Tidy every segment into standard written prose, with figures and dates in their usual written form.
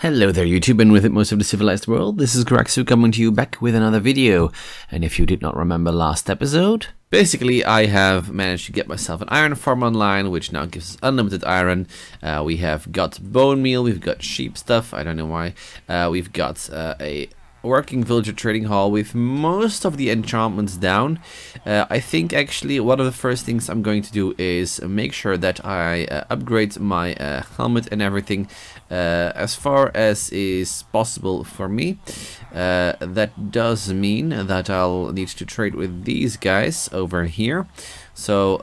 Hello there YouTube, and with it most of the civilized world, this is Cura coming to you back with another video. And if you did not remember last episode, basically I have managed to get myself an iron farm online, which now gives us unlimited iron. We have got bone meal, we've got sheep stuff, I don't know why. We've got a working villager trading hall with most of the enchantments down. I think actually one of the first things I'm going to do is make sure that I upgrade my helmet and everything as far as is possible for me. That does mean that I'll need to trade with these guys over here. So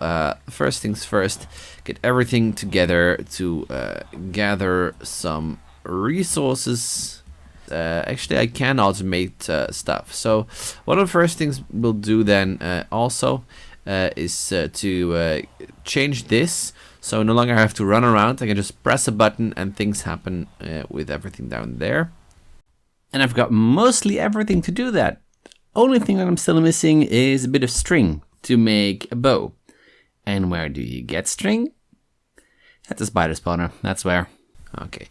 first things first, get everything together to gather some resources. Actually, I can automate stuff. So one of the first things we'll do then also is to change this. So no longer I have to run around. I can just press a button and things happen with everything down there. And I've got mostly everything to do that. Only thing that I'm still missing is a bit of string to make a bow. And where do you get string? At the spider spawner, that's where. Okay,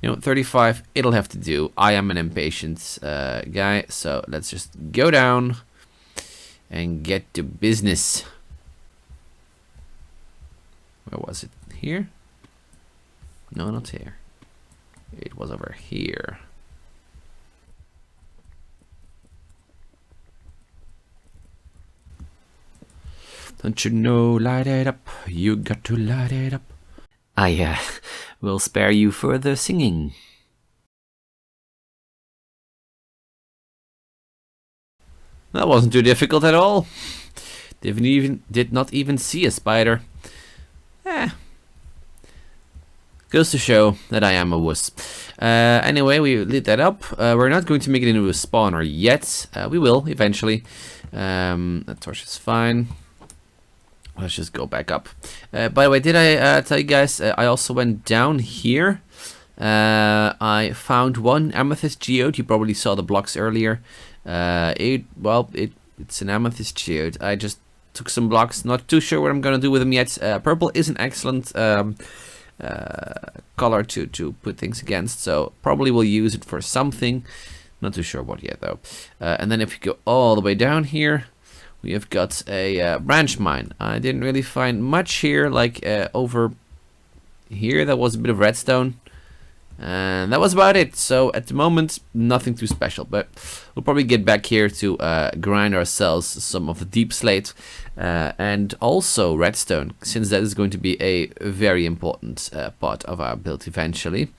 35, it'll have to do. I am an impatient guy, so let's just go down and get to business. Where was it? Here? No, not here. It was over here. Don't you know, light it up. You got to light it up. I will spare you further singing. That wasn't too difficult at all. Did not even see a spider. Goes to show that I am a wuss. Anyway, we lit that up. We're not going to make it into a spawner yet. We will eventually. That torch is fine. Let's just go back up. By the way, did I tell you guys, I also went down here. I found one amethyst geode. You probably saw the blocks earlier. It's an amethyst geode. I just took some blocks. Not too sure what I'm going to do with them yet. Purple is an excellent color to put things against. So probably will use it for something. Not too sure what yet, though. And then if you go all the way down here, we have got a branch mine. I didn't really find much here, like over here. That was a bit of redstone. And that was about it. So at the moment, nothing too special. But we'll probably get back here to grind ourselves some of the deep slate. And also redstone, since that is going to be a very important part of our build eventually.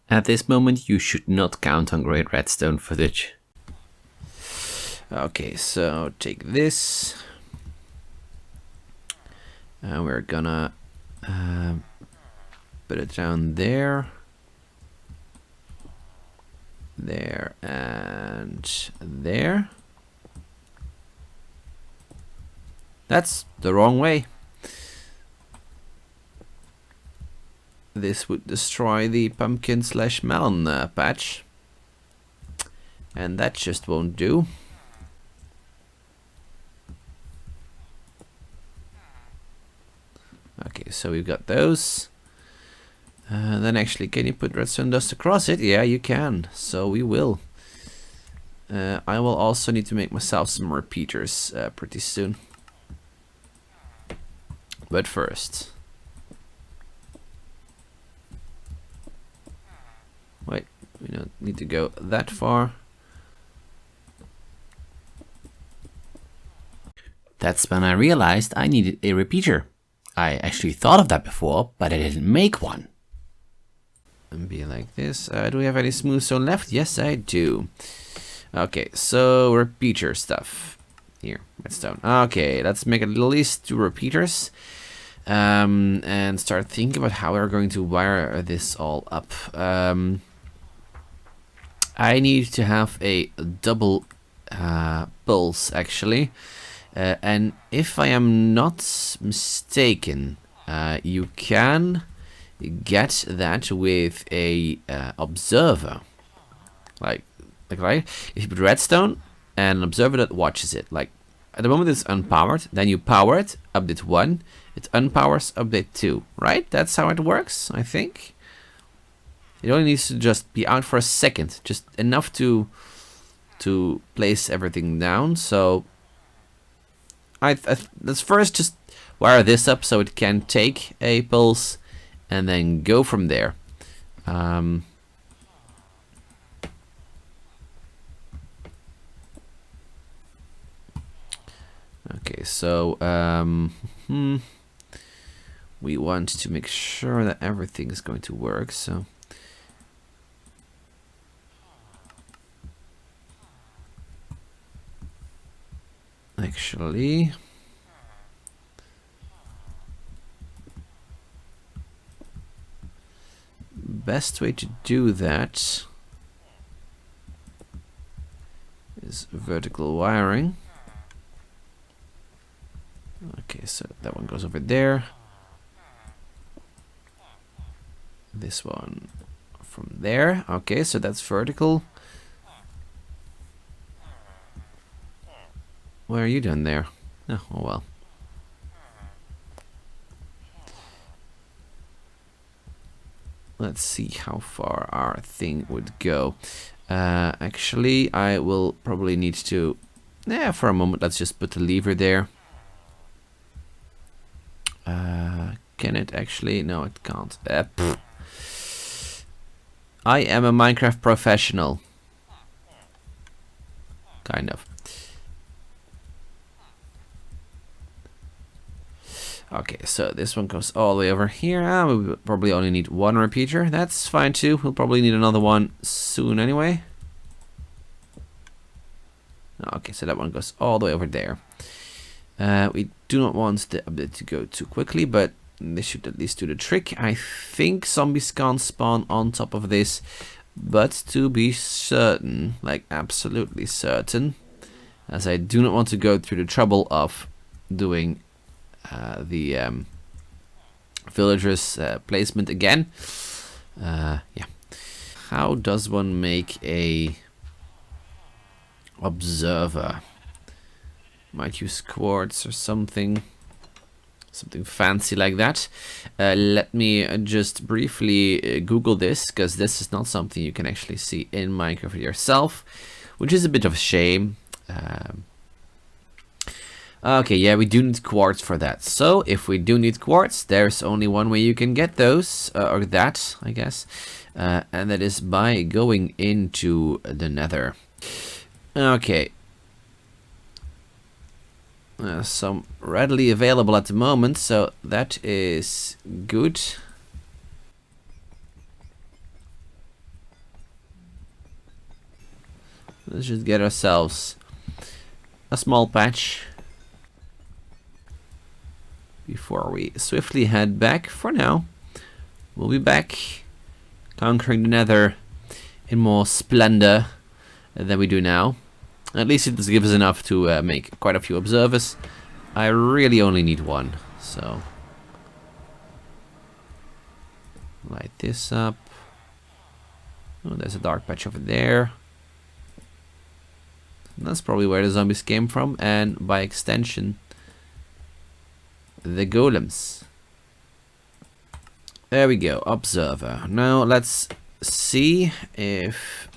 At this moment, you should not count on great redstone footage. Okay, so take this, and we're gonna put it down there, and there. That's the wrong way. This would destroy the pumpkin/melon patch, and that just won't do. Okay, so we've got those. Then actually, can you put redstone dust across it? Yeah, you can. So we will. I will also need to make myself some repeaters pretty soon. But first. Wait, we don't need to go that far. That's when I realized I needed a repeater. I actually thought of that before, but I didn't make one. And be like this. Do we have any smooth stone left? Yes, I do. Okay, so repeater stuff. Here, redstone. Okay, let's make at least 2 repeaters. And start thinking about how we're going to wire this all up. I need to have a double pulse, actually. And if I am not mistaken, you can get that with a observer, like right. If you put redstone and an observer that watches it, like at the moment it's unpowered, then you power it, update 1, it unpowers, update 2, right? That's how it works, I think. It only needs to just be out for a second, just enough to place everything down. So let's first just wire this up so it can take a pulse and then go from there. Okay, so we want to make sure that everything is going to work. So actually, best way to do that is vertical wiring. Okay, so that one goes over there. This one from there. Okay, so that's vertical. Where are you doing there? Oh well. Let's see how far our thing would go. Actually, I will probably need to... Yeah, for a moment, let's just put the lever there. Can it actually? No, it can't. I am a Minecraft professional. Kind of. Okay, so this one goes all the way over here. We probably only need one repeater. That's fine too. We'll probably need another one soon anyway. Okay, so that one goes all the way over there. We do not want the update to go too quickly, but this should at least do the trick. I think zombies can't spawn on top of this, but to be certain, like absolutely certain, as I do not want to go through the trouble of doing the villagers placement again. Yeah. How does one make a observer? Might use quartz or something fancy like that. Let me just briefly Google this, because this is not something you can actually see in Minecraft yourself, which is a bit of a shame. Okay, yeah, we do need quartz for that. So if we do need quartz, there's only one way you can get those, or that, I guess, and that is by going into the Nether. Okay. Some readily available at the moment, so that is good. Let's just get ourselves a small patch before we swiftly head back. For now, we'll be back conquering the Nether in more splendor than we do now. At least it does give us enough to make quite a few observers. I really only need one, so light this up. Oh, there's a dark patch over there. And that's probably where the zombies came from, and by extension, the golems. There we go, observer. Now let's see if...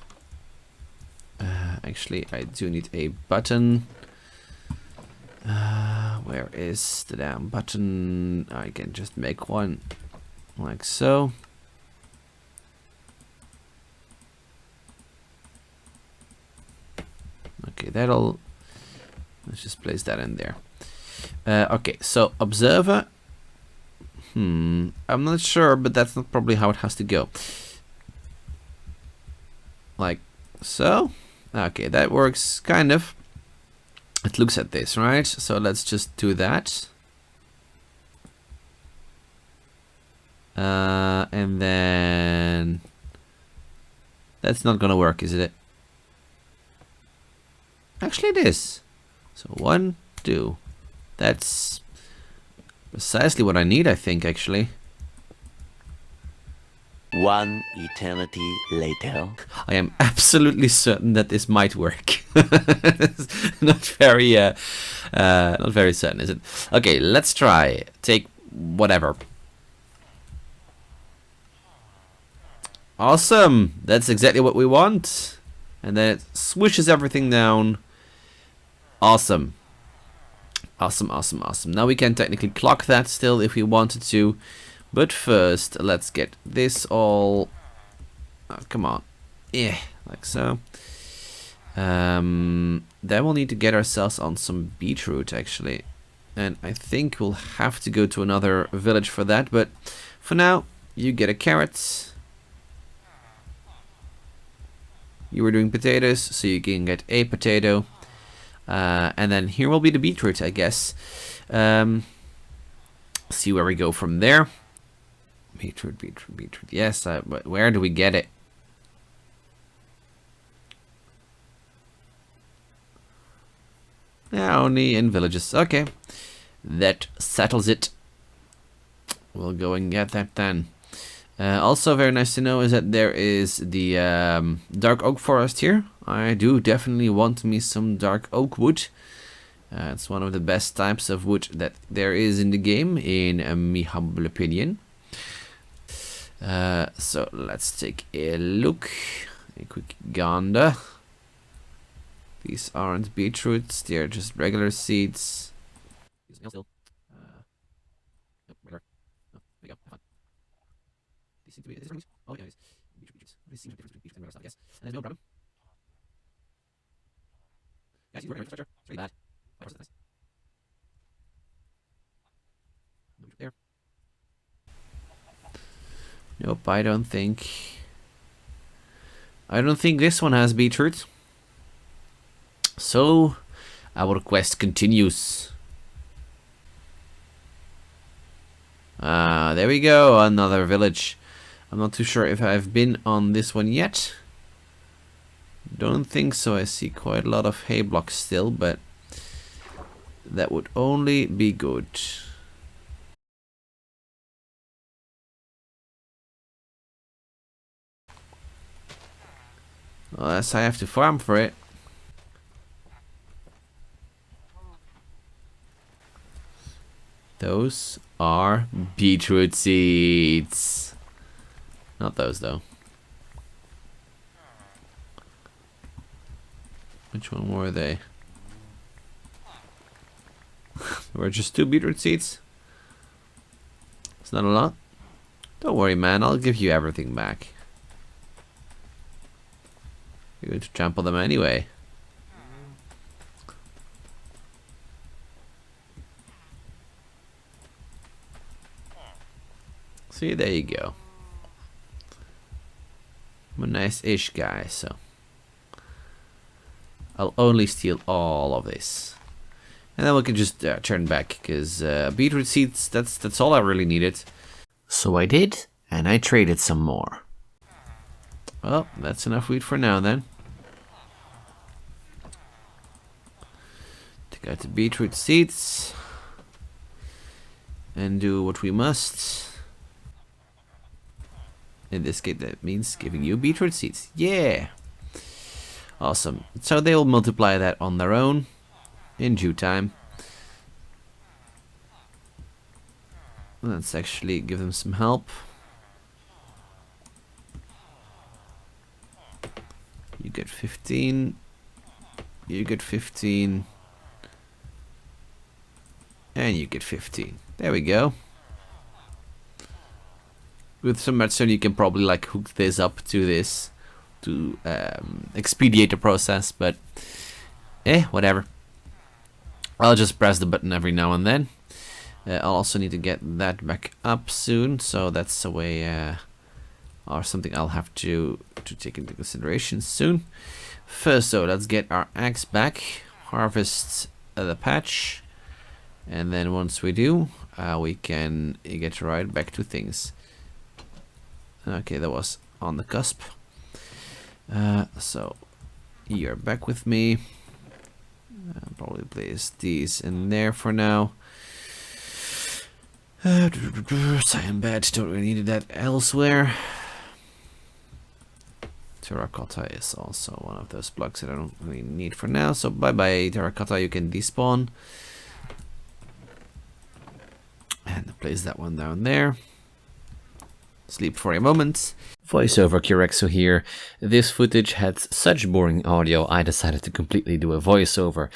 actually, I do need a button. Where is the damn button? I can just make one like so. Okay, that'll... let's just place that in there. Okay, so observer. I'm not sure, but that's not probably how it has to go. Like so. Okay, that works kind of. It looks at this, right? So let's just do that. And then that's not gonna work, is it? Actually, it is. So 1, 2. That's precisely what I need, I think, actually. One eternity later. I am absolutely certain that this might work. It's not very certain, is it? Okay, let's try. Take whatever. Awesome. That's exactly what we want. And then it swishes everything down. Awesome. Awesome, awesome, awesome. Now we can technically clock that still if we wanted to. But first, let's get this all... Oh, come on. Yeah, like so. Then we'll need to get ourselves on some beetroot, actually. And I think we'll have to go to another village for that. But for now, you get a carrot. You were doing potatoes, so you can get a potato. And then here will be the beetroot, I guess. See where we go from there. Beetroot, beetroot, beetroot. Yes, but where do we get it? Yeah, only in villages. Okay. That settles it. We'll go and get that then. Also very nice to know is that there is the dark oak forest here. I do definitely want me some dark oak wood. It's one of the best types of wood that there is in the game, in my humble opinion. So let's take a look. A quick gander. These aren't beetroots, they're just regular seeds. These seem to be. Is this oh yeah, beetroots. This seems different between beetroots and regular stuff, I guess. And there's no problem. Guys, you work on infrastructure. It's really bad. Of course, it's nice. No beetroot there. Nope, I don't think. I don't think this one has beetroot. So, our quest continues. There we go, another village. I'm not too sure if I've been on this one yet. Don't think so. I see quite a lot of hay blocks still, but that would only be good. Unless I have to farm for it. Those are beetroot seeds. Not those though. Which one were they? There were just 2 beetroot seeds. It's not a lot. Don't worry, man. I'll give you everything back. You're going to trample them anyway. See, there you go. I'm a nice-ish guy, so I'll only steal all of this, and then we can just turn back, because beetroot seeds, that's all I really needed. So I did, and I traded some more. Well, that's enough wheat for now then. Take out the beetroot seeds and do what we must. In this case, that means giving you beetroot seeds. Yeah! Awesome. So they will multiply that on their own in due time. Let's actually give them some help. You get 15. You get 15. And you get 15. There we go. With some redstone you can probably like hook this up to this to expedite the process, but whatever. I'll just press the button every now and then. I'll also need to get that back up soon, so that's a way or something I'll have to take into consideration soon. First though, let's get our axe back, harvest the patch, and then once we do, we can get right back to things. Okay, that was on the cusp. So you're back with me. I'll probably place these in there for now. Cyan bed, don't really need that elsewhere. Terracotta is also one of those blocks that I don't really need for now. So bye bye terracotta, you can despawn. And place that one down there. sleep for a moment. Voiceover Curexo here. This footage had such boring audio, I decided to completely do a voiceover.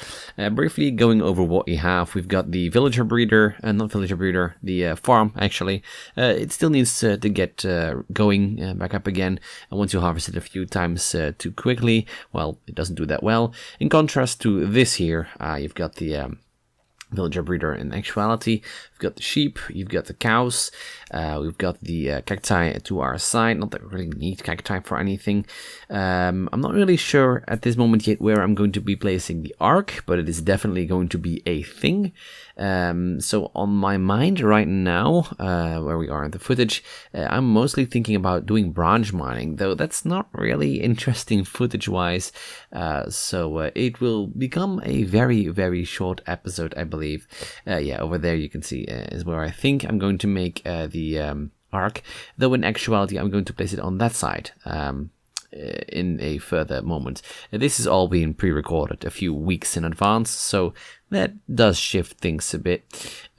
Briefly going over what we have, we've got the villager breeder, not villager breeder, the farm actually. It still needs to get going back up again, and once you harvest it a few times too quickly, well, it doesn't do that well. In contrast to this here, you've got the villager breeder in actuality. You've got the sheep, you've got the cows, we've got the cacti to our side. Not that we really need cacti for anything. I'm not really sure at this moment yet where I'm going to be placing the ark, but it is definitely going to be a thing. So on my mind right now, where we are in the footage, I'm mostly thinking about doing branch mining, though that's not really interesting footage wise. So it will become a very, very short episode, I believe. Yeah, over there you can see is where I think I'm going to make the ark, though in actuality I'm going to place it on that side. In a further moment. This is all being pre-recorded a few weeks in advance, so that does shift things a bit.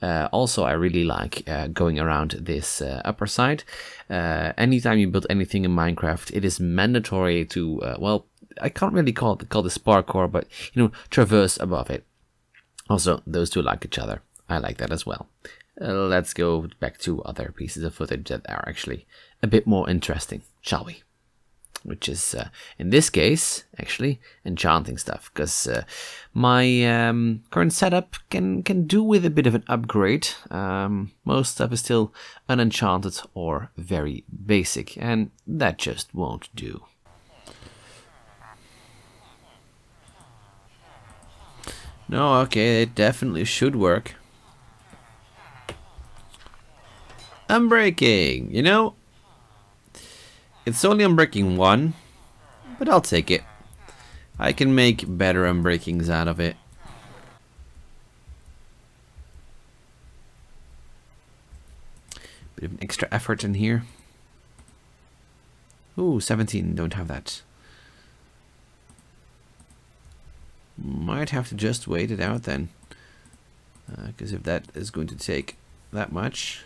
Also, I really like going around this upper side. Anytime you build anything in Minecraft, it is mandatory to, well, I can't really call this parkour, but, you know, traverse above it. Also, those two like each other. I like that as well. Let's go back to other pieces of footage that are actually a bit more interesting, shall we? Which is, in this case, actually, enchanting stuff, because my current setup can do with a bit of an upgrade. Most stuff is still unenchanted or very basic, and that just won't do. No, okay, it definitely should work. Unbreaking, you know? It's only unbreaking 1, but I'll take it. I can make better unbreakings out of it. Bit of an extra effort in here. Ooh, 17, don't have that. Might have to just wait it out then. Because if that is going to take that much...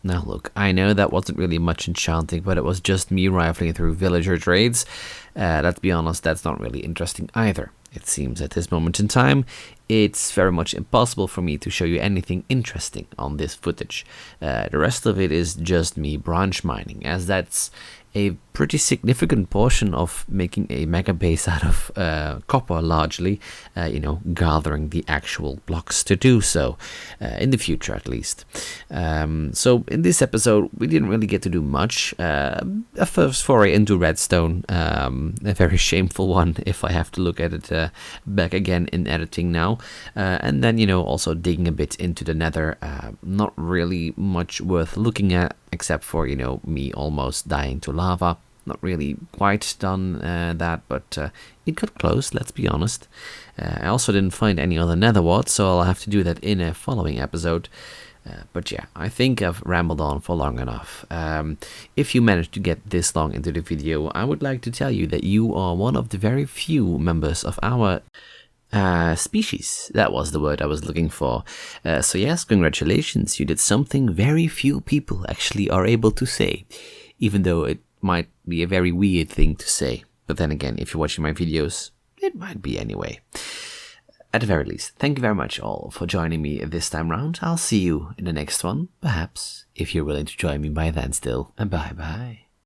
Now look, I know that wasn't really much enchanting, but it was just me rifling through villager trades. Let's be honest, that's not really interesting either. It seems at this moment in time, it's very much impossible for me to show you anything interesting on this footage. The rest of it is just me branch mining, as that's a pretty significant portion of making a mega base out of copper, largely, you know, gathering the actual blocks to do so, in the future at least. So in this episode, we didn't really get to do much. A first foray into redstone, a very shameful one if I have to look at it back again in editing now. And then, you know, also digging a bit into the nether, not really much worth looking at, except for, you know, me almost dying to lava. Not really quite done that, but it got close, let's be honest. I also didn't find any other nether warts, so I'll have to do that in a following episode. But yeah, I think I've rambled on for long enough. If you managed to get this long into the video, I would like to tell you that you are one of the very few members of our species. That was the word I was looking for. So yes, congratulations, you did something very few people actually are able to say, even though it might be a very weird thing to say. But then again, if you're watching my videos, it might be anyway. At the very least, thank you very much all for joining me this time round. I'll see you in the next one, perhaps, if you're willing to join me by then still. And bye bye.